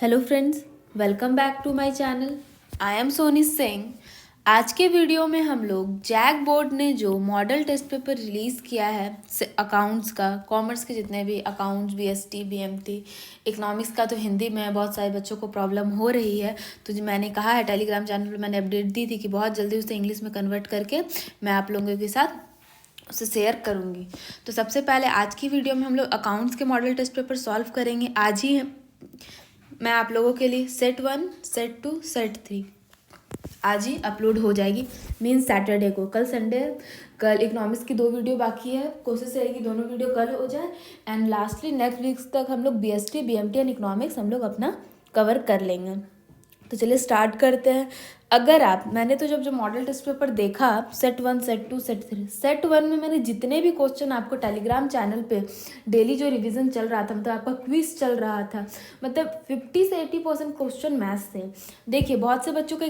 Hello friends, welcome back to my channel. I am Soni Singh. आज के video में हम लोग जैक बोर्ड ने जो मॉडल टेस्ट पेपर रिलीज़ किया है अकाउंट्स का, कॉमर्स के जितने भी अकाउंट्स, बीएसटी, बीएमटी, इकोनॉमिक्स का तो हिंदी में बहुत सारे बच्चों को प्रॉब्लम हो रही है। तो जो मैंने कहा है टेलीग्राम चैनल पर मैंने अपडेट दी थी कि बहुत जल्दी उसे इंग्लिश में कन्वर्ट करके मैं आप लोगों के साथ उसे शेयर करूँगी। तो सबसे पहले आज की वीडियो में हम लोग अकाउंट्स के मॉडल टेस्ट पेपर सॉल्व करेंगे। आज ही मैं आप लोगों के लिए सेट 1, सेट 2, सेट 3 आज ही अपलोड हो जाएगी, मीन्स सैटरडे को। कल संडे, कल इकोनॉमिक्स की 2 वीडियो बाकी है, कोशिश रहेगी दोनों वीडियो कल हो जाए। एंड लास्टली नेक्स्ट वीक तक हम लोग बीएसटी, बीएमटी एंड इकोनॉमिक्स हम लोग अपना कवर कर लेंगे। तो चलिए स्टार्ट करते हैं। अगर मैंने तो जब जो मॉडल टेस्ट पेपर देखा, सेट 1, सेट 2, सेट 3, सेट 1 में मैंने जितने भी क्वेश्चन आपको टेलीग्राम चैनल पे डेली जो रिवीजन चल रहा था, मतलब आपका क्विज चल रहा था, मतलब 50 से 80% क्वेश्चन मैथ्स थे। देखिए, बहुत से बच्चों के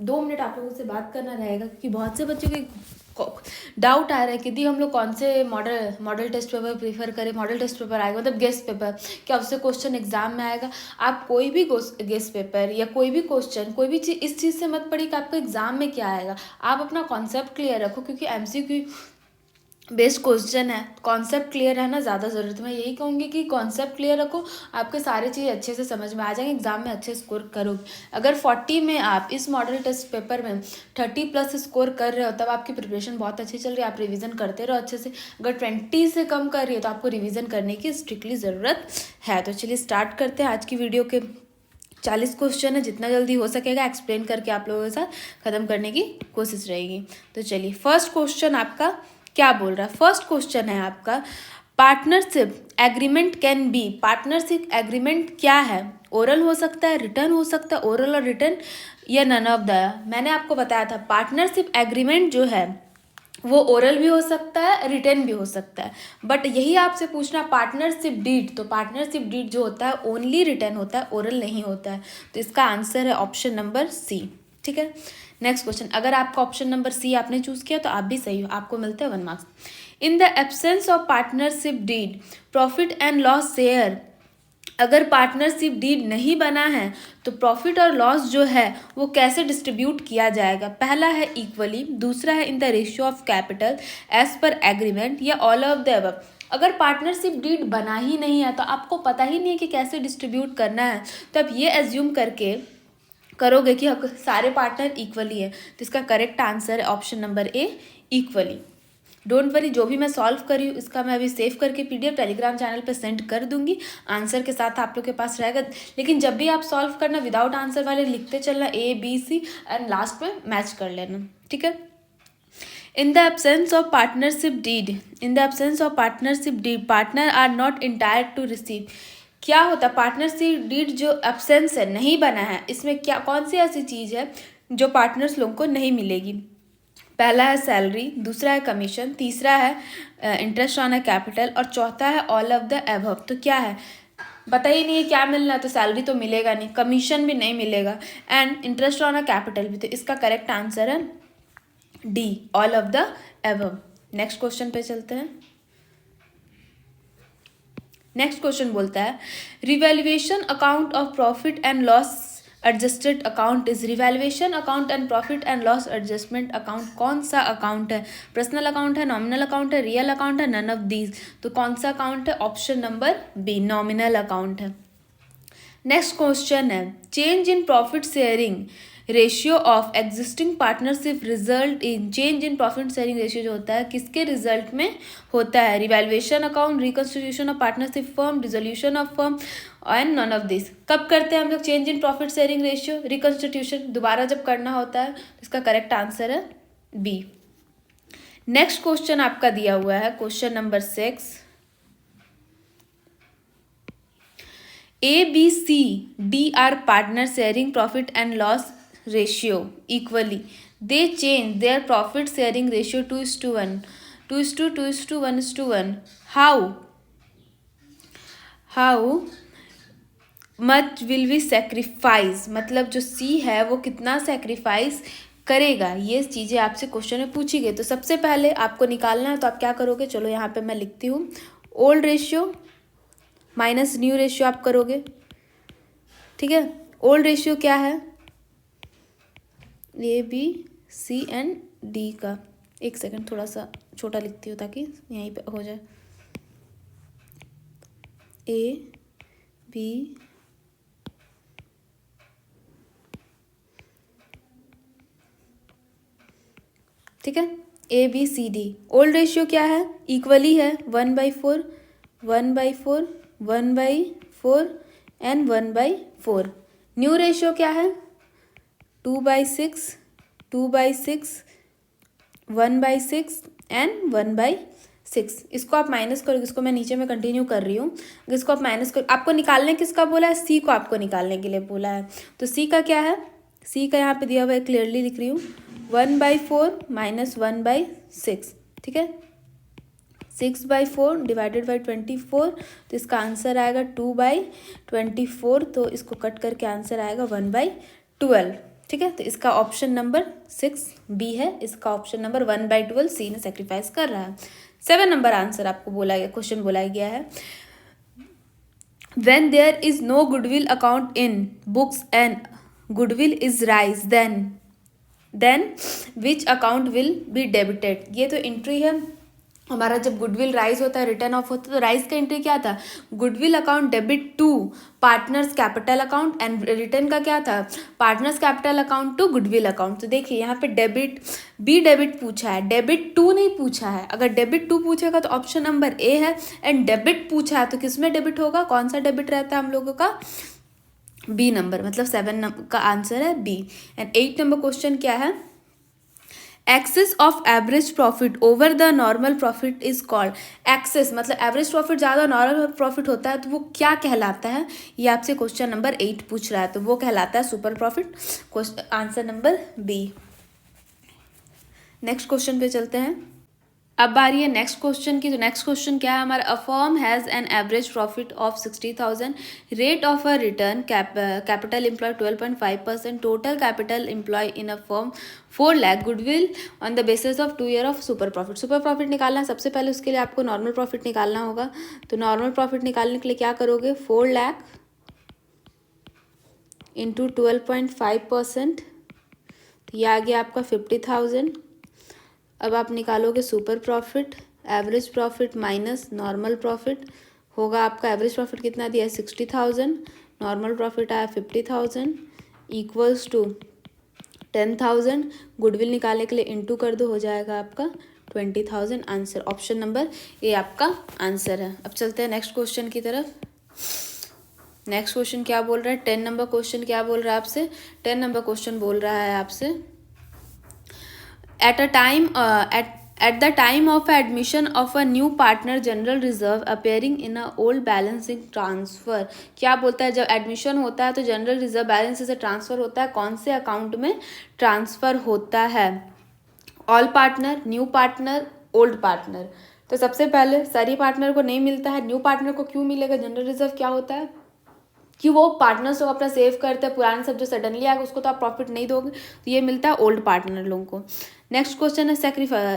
2 मिनट आप लोगों से बात करना रहेगा क्योंकि बहुत से बच्चों के डाउट आ रहा है कि दी हम लोग कौन से मॉडल टेस्ट पेपर प्रीफर करें। मॉडल टेस्ट पेपर आएगा मतलब गेस्ट पेपर, क्या उससे क्वेश्चन एग्जाम में आएगा। आप कोई भी गेस्ट पेपर या कोई भी क्वेश्चन, कोई भी चीज़, इस चीज़ से मत पढ़िए कि आपको एग्जाम में क्या आएगा। आप अपना कॉन्सेप्ट क्लियर रखो क्योंकि एमसीक्यू बेस्ड क्वेश्चन है, कॉन्सेप्ट क्लियर रहना ज़्यादा ज़रूरत है। मैं यही कहूँगी कि कॉन्सेप्ट क्लियर रखो, आपके सारे चीज़ अच्छे से समझ में आ जाएंगे, एग्जाम में अच्छे स्कोर करोगे। अगर 40 में आप इस मॉडल टेस्ट पेपर में 30+ स्कोर कर रहे हो तब आपकी प्रिपरेशन बहुत अच्छी चल रही है, आप रिवीजन करते रहो अच्छे से। अगर 20 से कम कर रही है तो आपको रिवीजन करने की स्ट्रिक्टली ज़रूरत है। तो चलिए स्टार्ट करते हैं। आज की वीडियो के 40 क्वेश्चन है, जितना जल्दी हो सकेगा एक्सप्लेन करके आप लोगों के साथ ख़त्म करने की कोशिश रहेगी। तो चलिए फर्स्ट क्वेश्चन आपका क्या बोल रहा है। फर्स्ट क्वेश्चन है आपका, partnership agreement can be. Partnership agreement क्या है? ओरल हो सकता है, रिटर्न हो सकता है, ओरल और रिटर्न, या नन ऑफ द। मैंने आपको बताया था पार्टनरशिप एग्रीमेंट जो है वो ओरल भी हो सकता है, रिटर्न भी हो सकता है। बट यही आपसे पूछना पार्टनरशिप डीड, तो पार्टनरशिप डीड जो होता है ओनली रिटर्न होता है, ओरल नहीं होता है। तो इसका आंसर है ऑप्शन नंबर सी। ठीक है, नेक्स्ट क्वेश्चन। अगर आपका ऑप्शन नंबर सी आपने चूज किया तो आप भी सही हो, आपको मिलते हैं 1 marks. In the absence of partnership deed, profit and loss share. अगर पार्टनरशिप डीड नहीं बना है तो प्रॉफिट और लॉस जो है वो कैसे डिस्ट्रीब्यूट किया जाएगा? पहला है इक्वली, दूसरा है in the ratio of capital as per agreement, या ऑल ऑफ द अबव। अगर पार्टनरशिप डीड बना ही नहीं है तो आपको पता ही नहीं है कि कैसे डिस्ट्रीब्यूट करना है, तब ये एज्यूम करके करोगे कि सारे पार्टनर इक्वली है। तो इसका करेक्ट आंसर है option number A, equally. Don't worry, जो भी मैं सॉल्व करी हूँ इसका मैं अभी सेव करके पीडीएफ टेलीग्राम चैनल पे सेंड कर दूंगी, आंसर के साथ आप लोग के पास रहेगा। लेकिन जब भी आप सॉल्व करना विदाउट आंसर वाले लिखते चलना, A B C, and last में मैच कर लेना। ठीक है। In the absence of partnership deed, in the absence of partnership deed, partner are not entitled to receive। क्या होता है? पार्टनरशिप डीड जो एब्सेंस है, नहीं बना है, इसमें क्या, कौन सी ऐसी चीज़ है जो पार्टनर्स लोगों को नहीं मिलेगी? पहला है सैलरी, दूसरा है कमीशन, तीसरा है इंटरेस्ट ऑन अ कैपिटल, और चौथा है ऑल ऑफ द अबव। तो क्या है? पता ही नहीं है क्या मिलना है, तो सैलरी तो मिलेगा नहीं, कमीशन भी नहीं मिलेगा, and interest on a capital भी। तो इसका करेक्ट आंसर है D, all of the above. Next question पे चलते हैं। नेक्स्ट क्वेश्चन बोलता है, revaluation account of profit and loss adjusted account is. Revaluation account and profit and loss adjustment account कौन सा अकाउंट है? पर्सनल अकाउंट है, नॉमिनल अकाउंट है, रियल अकाउंट है, नन ऑफ दीज। तो कौन सा अकाउंट है? Option number B, nominal account है। नेक्स्ट क्वेश्चन है, change in profit sharing ratio of existing partnership result in. Change in profit sharing ratio जो होता है किसके रिजल्ट में होता है? Revaluation account, reconstitution of partnership firm, dissolution of firm, and none of this. कब करते हैं हम लोग change in profit sharing ratio? Reconstitution, दोबारा जब करना होता है। इसका करेक्ट आंसर है बी। नेक्स्ट क्वेश्चन आपका दिया हुआ है question number 6, A, B, C, D are partner sharing profit and loss ratio equally. They change their profit sharing ratio 2:1, 2:2, 1:1. How much will we sacrifice? मतलब जो C है वो कितना सेक्रीफाइस करेगा, ये चीज़ें आपसे क्वेश्चन में पूछी गई। तो सबसे पहले आपको निकालना है, तो आप क्या करोगे? चलो यहाँ पे मैं लिखती हूँ, old ratio minus new ratio आप करोगे। ठीक है। ओल्ड रेशियो क्या है, A B C and D का। एक सेकंड थोड़ा सा छोटा लिखती हूँ ताकि यहीं पे हो जाए। ए बी ठीक है, A B C D. Old ratio क्या है, इक्वली है 1/4 1/4 1/4 एंड 1/4। न्यू रेशियो क्या है 2/6 2/6 1/6 एंड 1/6। इसको आप माइनस करोगे, इसको मैं नीचे में कंटिन्यू कर रही हूँ। इसको आप माइनस कर, आपको निकालने किसका बोला है, सी को आपको निकालने के लिए बोला है। तो सी का क्या है, सी का यहाँ पे दिया हुआ है, क्लियरली लिख रही हूँ 1/4 माइनस 1/6। ठीक है, 6/4 डिवाइडेड बाई 24, तो इसका आंसर आएगा 2/24। तो इसको कट करके आंसर आएगा 1/12। ठीक है, तो इसका ऑप्शन नंबर 6 बी है, इसका ऑप्शन नंबर 1/12 सी ने सेक्रीफाइस कर रहा है। 7 नंबर आंसर आपको बोला गया, क्वेश्चन बोला गया है, when there is no goodwill account in books and goodwill is rise, then which account will be debited। ये तो एंट्री है हमारा, जब गुडविल राइज होता है, रिटर्न ऑफ होता है, तो राइज का एंट्री क्या था, goodwill account debit to partners capital account, and return का क्या था, partners capital account to goodwill account. तो देखिए यहाँ पे डेबिट बी डेबिट पूछा है, डेबिट टू नहीं पूछा है। अगर डेबिट टू पूछेगा तो ऑप्शन नंबर ए है, एंड डेबिट पूछा है तो किसमें डेबिट होगा, कौन सा डेबिट रहता है हम लोगों का, बी नंबर, मतलब 7 का आंसर है बी। एंड 8 नंबर क्वेश्चन क्या है, excess of average profit over the normal profit is called. Excess मतलब एवरेज प्रॉफिट ज़्यादा नॉर्मल प्रॉफिट होता है, तो वो क्या कहलाता है, ये आपसे क्वेश्चन नंबर 8 पूछ रहा है, तो वो कहलाता है super profit. Answer number B. Next question पे चलते हैं। अब बारी है नेक्स्ट क्वेश्चन की। तो नेक्स्ट क्वेश्चन क्या है हमारा, a firm has an average profit of 60,000, rate of a return capital employ 12.5%, total capital employ in a firm 4 lakh, goodwill on the basis of 2 year of super profit. Super profit निकालना है, सबसे पहले उसके लिए आपको नॉर्मल प्रॉफिट निकालना होगा। तो नॉर्मल प्रॉफिट निकालने के लिए क्या करोगे, 4 लाख इंटू 12.5%, तो ये आ गया आपका 50,000। अब आप निकालोगे super profit, average profit minus normal profit, होगा आपका एवरेज प्रॉफिट कितना दिया है 60,000, नॉर्मल प्रॉफिट आया 50,000, इक्वल्स टू 10,000। गुडविल निकालने के लिए इंटू कर दो, हो जाएगा आपका 20,000। आंसर ऑप्शन नंबर ए आपका आंसर है। अब चलते हैं नेक्स्ट क्वेश्चन की तरफ। नेक्स्ट क्वेश्चन क्या बोल रहा है, 10 नंबर क्वेश्चन क्या बोल रहा है आपसे, 10 नंबर क्वेश्चन बोल रहा है आपसे, at the time of admission of a new partner general reserve appearing in a old balancing transfer। क्या बोलता है, जब एडमिशन होता है तो जनरल रिजर्व बैलेंस से ट्रांसफर होता है, कौन से अकाउंट में ट्रांसफर होता है, all partner, new partner, old partner. तो सबसे पहले सारी पार्टनर को नहीं मिलता है, न्यू पार्टनर को क्यों मिलेगा, जनरल रिजर्व क्या होता है कि वो पार्टनर्स को अपना सेव करते हैं, पुराने सब जो सडनली आएगा उसको तो आप प्रॉफिट नहीं दोगे, तो ये मिलता है ओल्ड पार्टनर लोगों को। नेक्स्ट क्वेश्चन है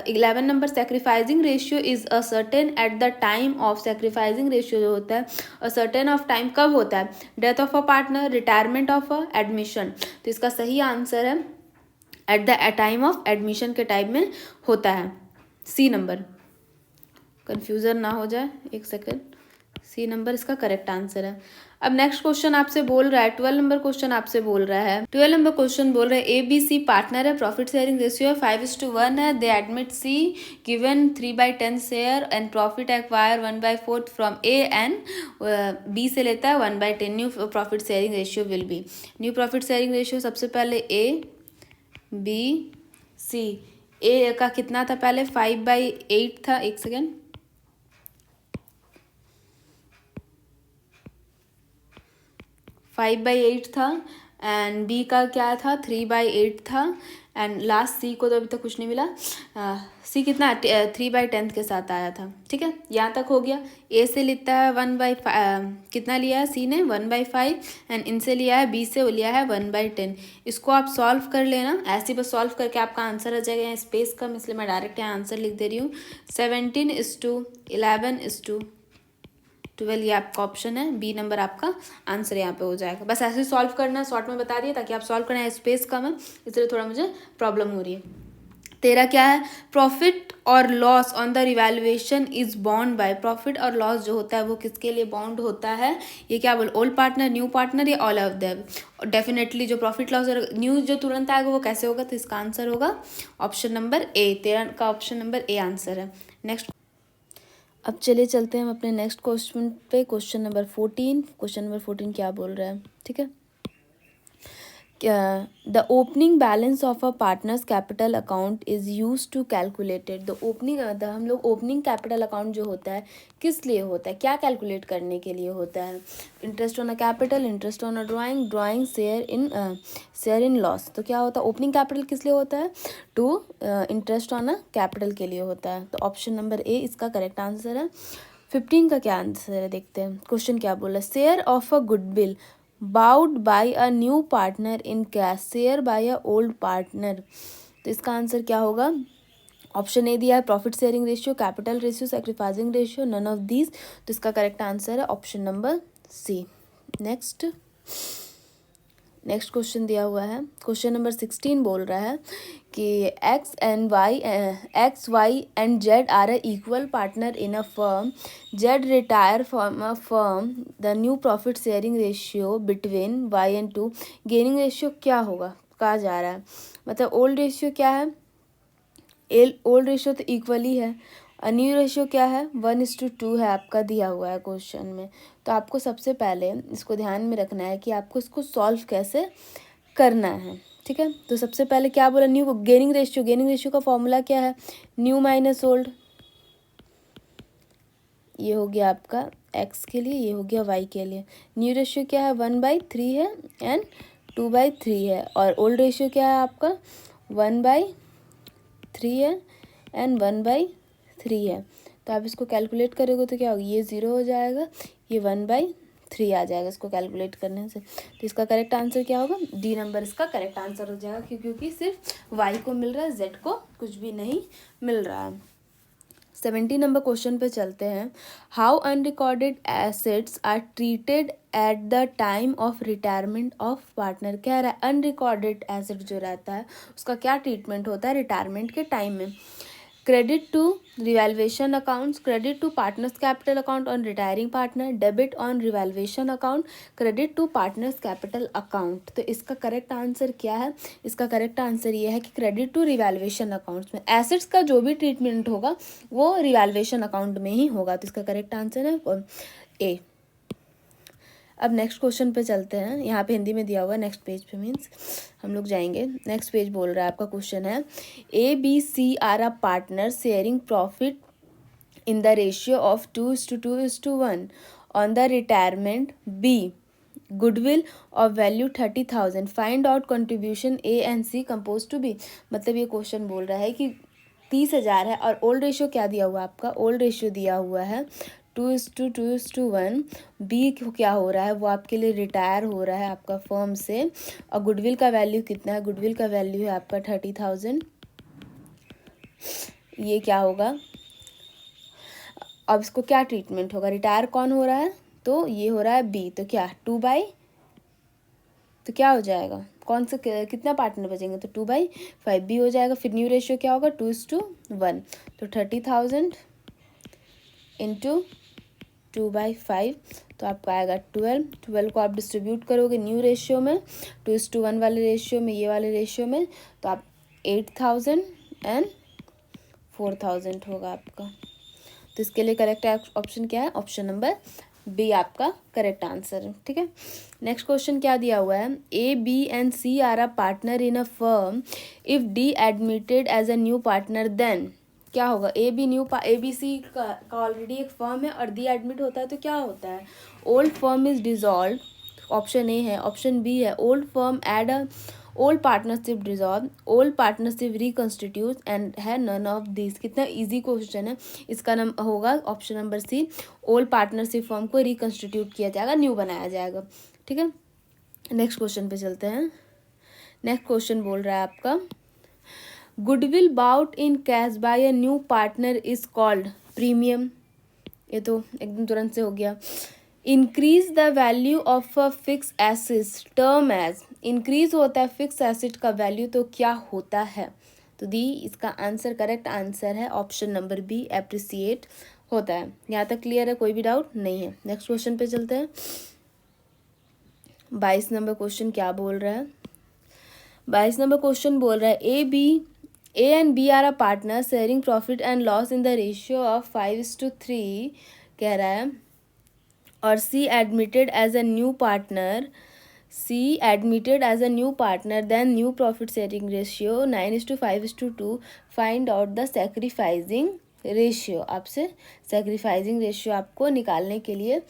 11 number, sacrificing ratio is a certain eight the time of. Sacrificing ratio जो होता है अ सर्टेन ऑफ टाइम कब होता है, death of a partner, retirement of a, admission. तो इसका सही आंसर है eight the time of admission के टाइम में होता है, सी नंबर, कन्फ्यूजन ना हो जाए, एक सेकेंड, सी नंबर इसका करेक्ट आंसर है। अब नेक्स्ट क्वेश्चन आपसे बोल रहा है, 12 नंबर क्वेश्चन आपसे बोल रहा है, 12 नंबर क्वेश्चन बोल रहा है ए बी सी पार्टनर है, प्रॉफिट शेयरिंग रेशियो है 5:1 है, they admit C given 3/10 share and profit acquire 1/4 from A and B से लेता है 1/10। New profit sharing ratio will be, new profit sharing ratio सबसे पहले ए बी सी, ए का कितना था पहले 5/8 था, एक सेकेंड, 5/8 था, एंड बी का क्या था 3/8 था, एंड लास्ट सी को तो अभी तक कुछ नहीं मिला। सी कितना 3/10 के साथ आया था। ठीक है, यहाँ तक हो गया। ए से लिखता है 1/5, कितना लिया है सी ने 1/5, एंड इनसे लिया है बी से लिया है 1/10। इसको आप सॉल्व कर लेना, ऐसे बस सॉल्व करके आपका आंसर आ जाएगा। यहाँ स्पेस कम इसलिए मैं डायरेक्ट यहाँ आंसर लिख दे रही हूँ, 17:11:11 12 ये आपका ऑप्शन है, बी नंबर आपका आंसर यहाँ पे हो जाएगा। बस ऐसे सॉल्व करना है, शॉर्ट में बता दिया ताकि आप सॉल्व करना है, स्पेस कम है इसलिए थोड़ा मुझे प्रॉब्लम हो रही है। तेरा क्या है, प्रॉफिट और loss on the revaluation is bond by, profit और लॉस जो होता है वो किसके लिए बॉन्ड होता है, ये क्या बोल, ओल्ड पार्टनर, न्यू पार्टनर या ऑल ऑफ देम। डेफिनेटली जो प्रॉफिट लॉस और न्यू जो तुरंत आएगा वो कैसे होगा, तो इसका आंसर होगा ऑप्शन नंबर ए। तेरा का ऑप्शन नंबर ए आंसर है। नेक्स्ट, अब चलिए चलते हैं हम अपने नेक्स्ट क्वेश्चन पे, क्वेश्चन नंबर 14। क्वेश्चन नंबर 14 क्या बोल रहा है, ठीक है। The opening balance of a partners capital account is use to calculated, the opening, हम लोग ओपनिंग कैपिटल अकाउंट जो होता है किस लिए होता है, क्या कैलकुलेट करने के लिए होता है, interest on a capital, interest on a drawing, drawing share in loss. तो क्या होता है, ओपनिंग कैपिटल किस लिए होता है, to interest on a capital के लिए होता है। तो ऑप्शन नंबर ए इसका करेक्ट आंसर है। 15 का क्या आंसर है देखते हैं, क्वेश्चन क्या बोला, share of a goodwill bought by a new partner in cash, share by a old partner. तो इसका आंसर क्या होगा, ऑप्शन ए दिया है profit sharing ratio, capital ratio, sacrificing ratio, none of these. तो इसका करेक्ट आंसर है option number C. Next, next question दिया हुआ है, क्वेश्चन नंबर 16 बोल रहा है कि X Y and Z are a equal partner in a firm, Z retire from a firm, the new profit sharing ratio between Y and two, gaining ratio क्या होगा, कहा जा रहा है। मतलब ओल्ड रेशियो क्या है, ओल्ड रेशियो तो इक्वल ही है, न्यू रेशियो क्या है, 1:2 है आपका दिया हुआ है क्वेश्चन में। तो आपको सबसे पहले इसको ध्यान में रखना है कि आपको इसको सॉल्व कैसे करना है, ठीक है। तो सबसे पहले क्या बोला, new gaining ratio, gaining ratio का फॉर्मूला क्या है, न्यू माइनस ओल्ड, ये हो गया आपका एक्स के लिए, ये हो गया वाई के लिए। न्यू रेशियो क्या है, 1/3 है एंड 2/3 है, और ओल्ड रेशियो क्या है आपका 1/3 है एंड 1/3 है। तो आप इसको कैलकुलेट करोगे तो क्या होगा, ये 0 हो जाएगा, ये 1/3 आ जाएगा इसको कैलकुलेट करने से। तो इसका करेक्ट आंसर क्या होगा, डी नंबर इसका करेक्ट आंसर हो जाएगा, क्योंकि सिर्फ वाई को मिल रहा है, जेड को कुछ भी नहीं मिल रहा है। 70 नंबर क्वेश्चन पे चलते हैं। How unrecorded assets are treated at the time of retirement of partner, कह रहा है अनरिकॉर्डेड एसेट जो रहता है उसका क्या ट्रीटमेंट होता है रिटायरमेंट के टाइम में। Credit to revaluation accounts, credit to partners capital account on retiring partner, debit on revaluation account, credit to partners capital account. तो इसका करेक्ट आंसर क्या है, इसका करेक्ट आंसर ये है कि क्रेडिट टू रिवैल्यूएशन अकाउंट्स में एसेट्स का जो भी ट्रीटमेंट होगा वो रिवैल्यूएशन अकाउंट में ही होगा। तो इसका करेक्ट आंसर है ए। अब नेक्स्ट क्वेश्चन पे चलते हैं, यहाँ पे हिंदी में दिया हुआ है, नेक्स्ट पेज पे मीन्स हम लोग जाएंगे। नेक्स्ट पेज बोल रहा है आपका क्वेश्चन है, A B C are a partner sharing profit in the ratio of 2:2:1 on the retirement B goodwill of value 30,000, find out contribution A and C compose to B. मतलब ये question बोल रहा है कि 30,000 है और ओल्ड रेशियो क्या दिया हुआ है आपका, ओल्ड रेशियो दिया हुआ है 2:2:1, बी क्या हो रहा है वो आपके लिए रिटायर हो रहा है आपका फर्म से, और गुडविल का वैल्यू कितना है, गुडविल का वैल्यू है आपका 30,000। ये क्या होगा, अब इसको क्या ट्रीटमेंट होगा, रिटायर कौन हो रहा है, तो ये हो रहा है बी, तो क्या 2/, तो क्या हो जाएगा, कौन सा कितना पार्टनर बचेंगे, तो 2/5 बी हो जाएगा। फिर न्यू रेशियो क्या होगा 2:1, तो 30,000 इंटू 2/5, तो आपका आएगा 12 को आप डिस्ट्रीब्यूट करोगे न्यू रेशियो में, 2:1 वाले रेशियो में, ये वाले रेशियो में, तो आप 8,000 एंड 4,000 होगा आपका। तो इसके लिए करेक्ट ऑप्शन क्या है, ऑप्शन नंबर बी आपका करेक्ट आंसर है, ठीक है। नेक्स्ट क्वेश्चन क्या दिया हुआ है, A B and C are a partner in a firm, if D admitted as a new partner then क्या होगा, ए बी सी का ऑलरेडी एक फर्म है और डी एडमिट होता है तो क्या होता है, old firm is dissolve, option A है, ऑप्शन बी है old firm and a old partnership dissolve, old partnership reconstitute and है नन ऑफ दिस। कितना इजी क्वेश्चन है, इसका नाम होगा option number C, old partnership firm को रिकॉन्स्टिट्यूट किया जाएगा, न्यू बनाया जाएगा, ठीक है। नेक्स्ट क्वेश्चन पे चलते हैं। नेक्स्ट क्वेश्चन बोल रहा है आपका, goodwill bought in cash by a new partner is called premium, ये तो एकदम तुरंत से हो गया। Increase the value of a fix asset term as, increase होता है फिक्स एसेट का वैल्यू तो क्या होता है? तो दी इसका आंसर, करेक्ट आंसर है ऑप्शन नंबर बी, एप्रिसिएट होता है। यहाँ तक क्लियर है, कोई भी डाउट नहीं है। नेक्स्ट क्वेश्चन पे चलते हैं। 22 नंबर क्वेश्चन क्या बोल रहा है? 22 नंबर क्वेश्चन बोल रहा है A and B are a partner sharing profit and loss in the ratio of 5:3 कह रहा है, और C admitted as a new partner, then new profit sharing ratio 9:5:2, find out the sacrificing ratio। आपसे sacrificing ratio आपको निकालने के लिए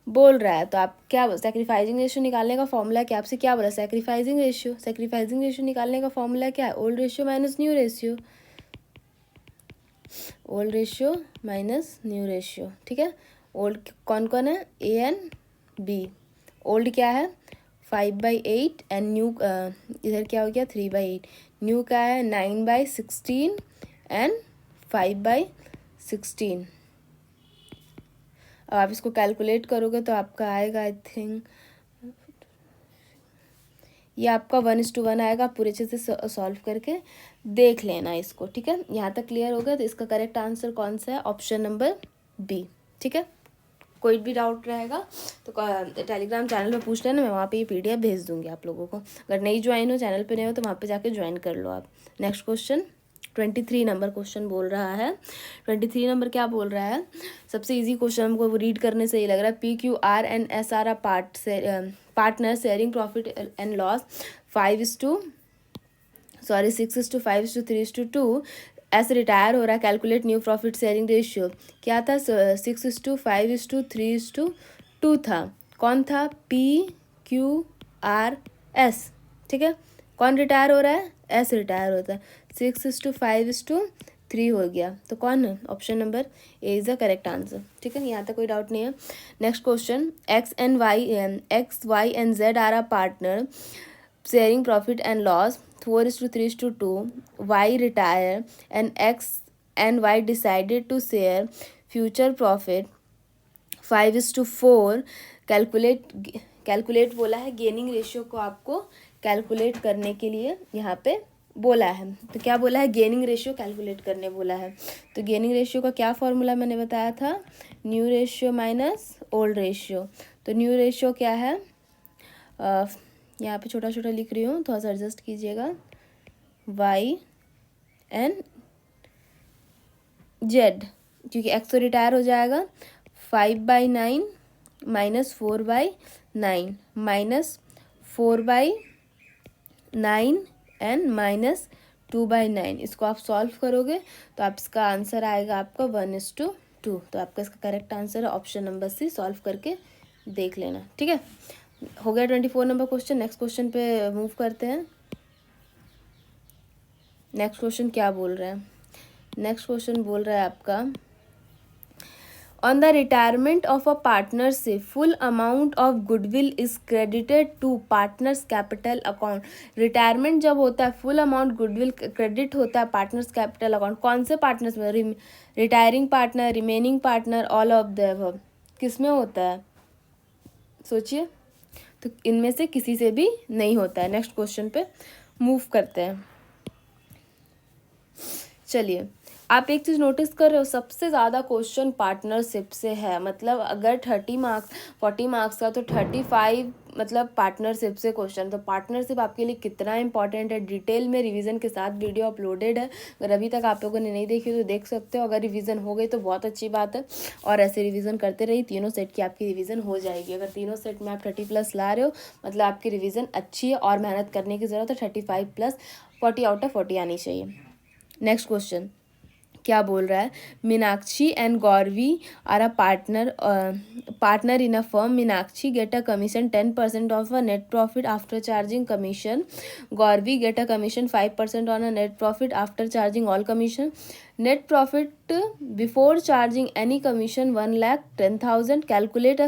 बोल रहा है। तो आप क्या sacrificing ratio निकालने का फॉर्मूला क्या, आपसे क्या बोला? sacrificing ratio निकालने का फॉर्मूला क्या है? Old ratio minus new ratio, old ratio minus new ratio. ठीक है, ओल्ड कौन कौन है? A and B. ओल्ड क्या है? 5/8 एंड न्यू इधर क्या हो गया? 3/8। न्यू क्या है? 9/16 एंड 5/16। अब आप इसको कैलकुलेट करोगे तो आपका आएगा, आई थिंक ये आपका 1:1 आएगा। पूरे अच्छे से सॉल्व करके देख लेना इसको। ठीक है, यहाँ तक क्लियर हो गया? तो इसका करेक्ट आंसर कौन सा है? Option number B. ठीक है, कोई भी डाउट रहेगा तो टेलीग्राम चैनल पे पूछ लेना, मैं वहाँ पे ये PDF भेज दूँगी आप लोगों को। अगर नहीं ज्वाइन हो, चैनल पे नहीं हो, तो वहाँ पे जाके ज्वाइन कर लो आप। नेक्स्ट क्वेश्चन 23 नंबर क्वेश्चन बोल रहा है। 23 नंबर क्या बोल रहा है? सबसे इजी क्वेश्चन हमको रीड करने से ही लग रहा है। PQR and SR are partner sharing profit and loss 6:5:3:2। ऐसे रिटायर हो रहा है, calculate new profit sharing ratio क्या था? 6:5:3:2 था। कौन था? PQRS। ठीक है, कौन रिटायर हो रहा है? एस रिटायर होता है। 6:5:3 हो गया, तो कौन है? Option number A is the correct answer. ठीक है, यहाँ तक कोई डाउट नहीं है। Next question, X, Y and Z are a partner sharing profit and loss 4:3:2, Y retire and X and Y decided to share future profit 5:4। Calculate बोला है, gaining ratio को आपको कैलकुलेट करने के लिए यहाँ पे बोला है। तो क्या बोला है? गेनिंग रेशियो कैलकुलेट करने बोला है। तो गेनिंग रेशियो का क्या फॉर्मूला मैंने बताया था? New ratio minus old ratio. तो न्यू रेशियो क्या है? यहाँ पे छोटा छोटा लिख रही हूँ, थोड़ा सा एडजस्ट कीजिएगा। Y एंड Z, क्योंकि X तो रिटायर हो जाएगा। 5/9 माइनस 4/9 माइनस 4/9 एंड माइनस 2/9। इसको आप सॉल्व करोगे तो आप इसका आंसर आएगा आपका 1:2। तो आपका इसका करेक्ट आंसर है ऑप्शन नंबर सी। सॉल्व करके देख लेना। ठीक है, हो गया 24 नंबर क्वेश्चन। नेक्स्ट क्वेश्चन पे मूव करते हैं। नेक्स्ट क्वेश्चन क्या बोल रहा है? नेक्स्ट क्वेश्चन बोल रहा है आपका, on the retirement of a partnership full amount of goodwill is credited to partners capital account. Retirement जब होता है, फुल अमाउंट गुडविल क्रेडिट होता है पार्टनर्स कैपिटल अकाउंट। कौन से पार्टनर्स में? Retiring partner, remaining partner, all of the above. किस में होता है? सोचिए। तो इनमें से किसी से भी नहीं होता है। नेक्स्ट क्वेश्चन पे मूव करते हैं। चलिए, आप एक चीज़ नोटिस कर रहे हो, सबसे ज़्यादा क्वेश्चन पार्टनरशिप से है। मतलब अगर 40 मार्क्स का तो 35 मतलब पार्टनरशिप से क्वेश्चन। तो पार्टनरशिप आपके लिए कितना इंपॉर्टेंट है, डिटेल में रिवीजन के साथ वीडियो अपलोडेड है। अगर अभी तक आप लोगों ने नहीं देखी तो देख सकते हो। अगर रिवीजन हो गई तो बहुत अच्छी बात है, और ऐसे रिवीजन करते रहिए। तीनों सेट की आपकी रिवीजन हो जाएगी। अगर तीनों सेट में आप 30+ ला रहे हो, मतलब आपकी रिवीजन अच्छी है और मेहनत करने की ज़रूरत है। 35+ 40 आउट ऑफ 40 आनी चाहिए। नेक्स्ट क्वेश्चन क्या बोल रहा है? Meenakshi and Gauravi are a partner in a firm. Meenakshi get a commission 10% of a net profit after charging commission. Gauravi get a commission 5% on a net profit after charging all commission. Net profit before charging any commission 1,10,000 calculate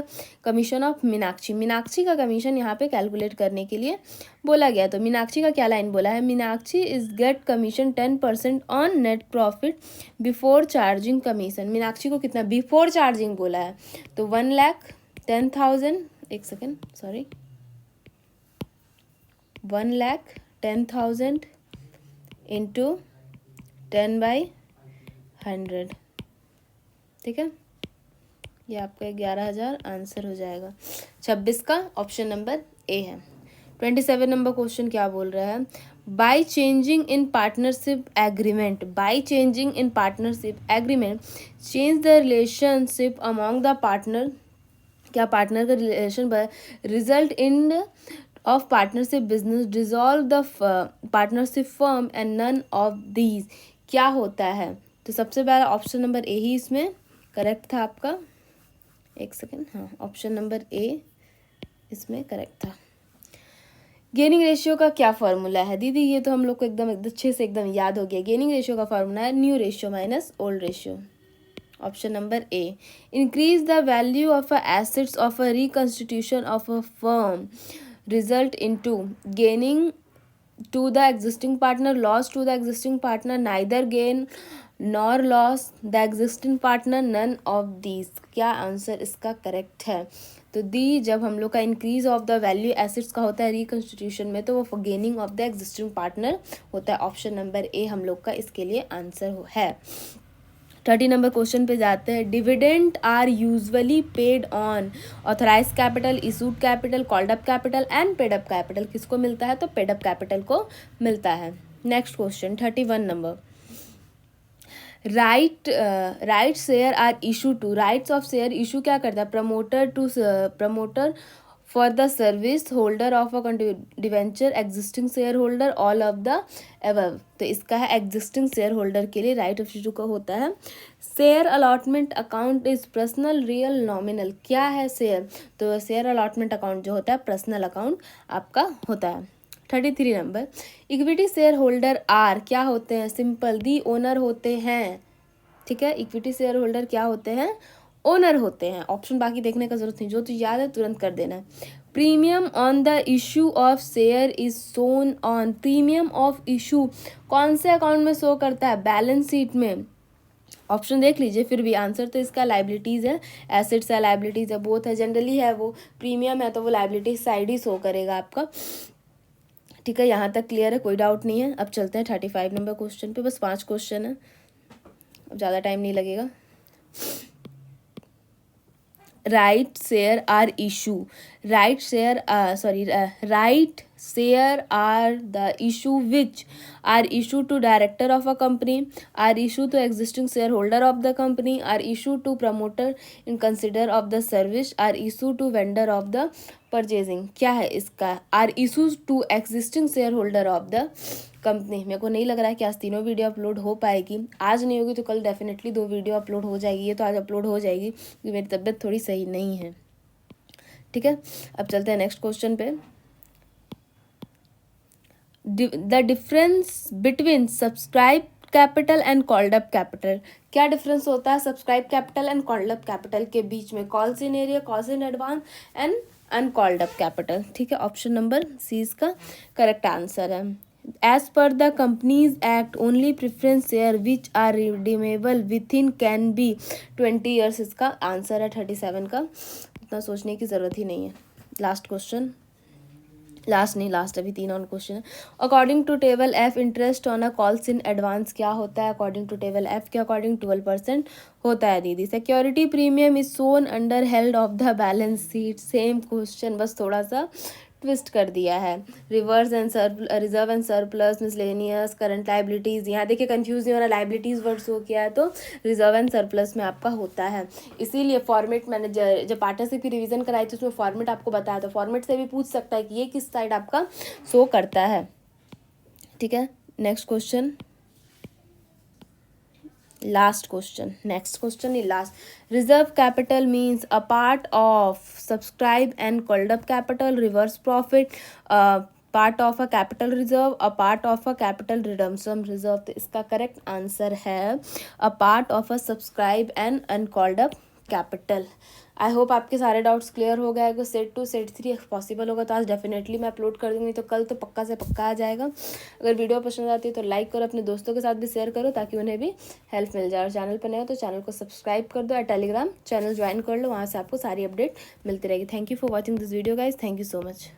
commission of Meenakshi. Meenakshi का commission यहाँ पे calculate करने के लिए बोला गया। तो मीनाक्षी का क्या लाइन बोला है, Meenakshi is get commission 10% on net profit before charging commission. Meenakshi को कितना बिफोर चार्जिंग बोला है, तो 1,10,000, एक सेकेंड सॉरी, 1,10,000 इंटू 10/100, ठीक है, ये आपका 11,000 आंसर हो जाएगा। 26 का ऑप्शन नंबर ए है। 27 नंबर क्वेश्चन क्या बोल रहा है, by changing in partnership agreement, by changing in partnership agreement change the relationship among the partner, क्या पार्टनर का relation result in of partnership business, dissolve the partnership firm and none of these, क्या होता है। तो सबसे पहला option number ए ही इसमें correct था आपका, एक सेकेंड, हाँ ऑप्शन नंबर ए इसमें करेक्ट था। गेनिंग रेशियो का क्या फॉर्मूला है दीदी, ये तो हम लोग को एकदम अच्छे से एकदम याद हो गया। गेनिंग रेशियो का फॉर्मूला है new ratio minus old ratio. Option number A, increase the value of assets of a reconstitution of a firm result into gaining to the existing partner, loss to the existing partner, neither gain nor loss the existing partner, none of these, क्या answer इसका correct है। तो दी जब हम लोग का increase of the value assets का होता है रिकंस्टिट्यूशन में, तो वो gaining of the existing partner होता है। ऑप्शन नंबर ए हम लोग का इसके लिए आंसर है। 30 नंबर क्वेश्चन पे जाते हैं, dividend are usually paid on authorise capital, issued capital, called up capital and paid up capital, किसको मिलता है, तो पेड अप कैपिटल को मिलता है। Next question 31 number, right share are issue to, rights of share issue क्या करता है, promoter to promoter for the service holder of a debenture, existing share holder, all of the above. तो इसका है existing share holder के लिए right of issue का होता है। Share allotment account is personal real nominal, क्या है शेयर, तो शेयर अलॉटमेंट अकाउंट जो होता है पर्सनल अकाउंट आपका होता है। 33 नंबर, इक्विटी शेयर होल्डर आर क्या होते हैं, सिंपल दी ओनर होते हैं, ठीक है, इक्विटी शेयर होल्डर क्या होते हैं, ओनर होते हैं। ऑप्शन बाकी देखने का जरूरत नहीं, जो तो याद है तुरंत कर देना है। Premium on the issue of share is shown on, premium of issue कौन से अकाउंट में शो करता है, बैलेंस शीट में। ऑप्शन देख लीजिए फिर भी, आंसर तो इसका लाइबिलिटीज़ है, एसेट्स है, लाइबिलिटीज़ है, बोथ है, जनरली है वो प्रीमियम है तो वो लाइबिलिटीज साइड ही शो करेगा आपका, ठीक है, यहाँ तक क्लियर है, कोई डाउट नहीं है। अब चलते हैं 35 नंबर क्वेश्चन पे, बस 5 क्वेश्चन है, अब ज़्यादा टाइम नहीं लगेगा। Right share are issue, right share right share are the issue which are issue to director of a company, are issue to existing share holder of the company, are issue to promoter in consider of the service, are issue to vendor of the purchasing, क्या है इसका, are issues to existing share holder of the company. मेरे को नहीं लग रहा है कि आज तीनों वीडियो अपलोड हो पाएगी, आज नहीं होगी तो कल डेफिनेटली 2 वीडियो अपलोड हो जाएगी, ये तो आज अपलोड हो जाएगी क्योंकि मेरी तबीयत थोड़ी सही नहीं है, ठीक है। अब चलते हैं नेक्स्ट क्वेश्चन पे, the difference between subscribe capital and called up capital, क्या डिफरेंस होता है subscribe capital and called up capital के बीच में, calls in area, calls in advance and uncalled up capital, ठीक है। ऑप्शन नंबर सी इसका करेक्ट आंसर है। As per the companies act only preference share which are redeemable within can be 20 years, इसका आंसर है 37 का, उतना सोचने की ज़रूरत ही नहीं है। लास्ट क्वेश्चन, लास्ट अभी 3 और क्वेश्चन है। According to table F interest on a calls in advance क्या होता है, अकॉर्डिंग टू टेबल एफ के अकॉर्डिंग 12% होता है दीदी। Security premium is shown under held of the balance sheet, same question बस थोड़ा सा ट्विस्ट कर दिया है। Reverse and reserve and surplus, miscellaneous, current liabilities, यहाँ देखिए कंफ्यूज नहीं हो रहा, लाइबिलिटीज़ वर्ड शो किया है तो रिजर्व एंड सरप्लस में आपका होता है। इसीलिए फॉर्मेट मैंने जब पार्टनरशिप की रिवीजन कराई थी उसमें फॉर्मेट आपको बताया, तो फॉर्मेट से भी पूछ सकता है कि ये किस साइड आपका शो करता है, ठीक है। Next question, next question he last, reserve capital means a part of subscribe and called up capital, reverse profit, part of a capital reserve, a part of a capital redemption reserve. तो इसका correct answer है a part of a subscribe and uncalled up capital. I hope आपके सारे doubts clear हो गए। अगर set 2 set 3 possible होगा तो आज डेफिनेटली मैं अपलोड कर दूँगी, तो कल तो पक्का से पक्का आ जाएगा। अगर वीडियो पसंद आती है तो लाइक करो, अपने दोस्तों के साथ भी शेयर करो ताकि उन्हें भी हेल्प मिल जाए। और चैनल पर नए हो तो चैनल को सब्सक्राइब कर दो, या टेलीग्राम चैनल ज्वाइन कर लो, वहाँ से आपको सारी अपडेट मिलती रहेगी। Thank you for watching this video guys, thank you so much.